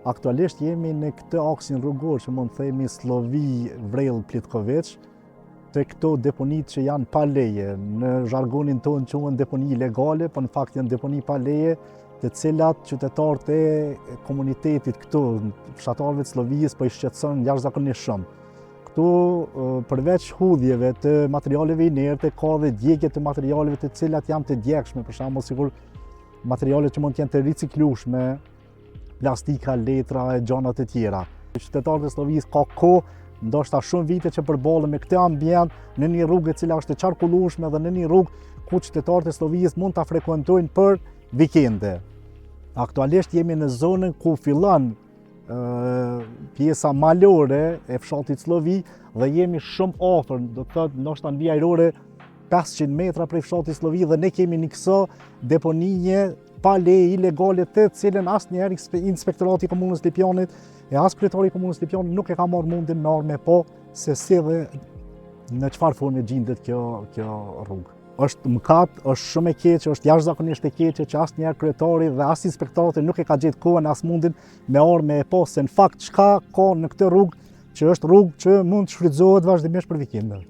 Aktualisht jemi në këtë aksin rrugor që mund të themi Slovi-Vrellë-Plitkovec, të këto deponit që janë pa leje. Në zhargonin tonë quhen deponi ilegale, por në fakt janë deponi pa leje, të cilat qytetarët e komunitetit këtu, fshatarëve të Slovisë, po i shqetëson jashtëzakonisht shumë. Këtu përveç hudhjeve të materialeve inerte, ka dhe djegje të materialeve të cilat janë të djegshme, për shembull sikur materiale që mund të jenë të riciklueshme, plastika, letra e gjana të tjera. Qytetarët e Slovisë ka kohë, ndoshta shumë vite që përballen me këtë ambient në një rrugë e cila është e qarkullueshme dhe në një rrugë ku qytetarët e Slovisë mund ta frekuentojnë për vikende. Aktualisht jemi në zonën ku fillon pjesa malore e fshatit Slovi dhe jemi shumë afër, do të thotë ndoshta në vijë ajrore 500 metra prej fshatit Slovi dhe ne kemi një këso deponije pa leje ilegale të cilën asnjëherë inspektorati i komunës Lipjanit e as kryetari i komunës Lipjanit nuk e ka marrë mundin me armë po se si dhe në çfarë forme gjendet kjo rrugë. Është mëkat, është shumë e keqe, është jashtëzakonisht e keqe që asnjëherë kryetari dhe as inspektorati nuk e ka gjetë kohën as mundin me armë po se në fakt çka ka në këtë rrugë që është rrugë që mund të shfrytëzohet vazhdimisht për vikende.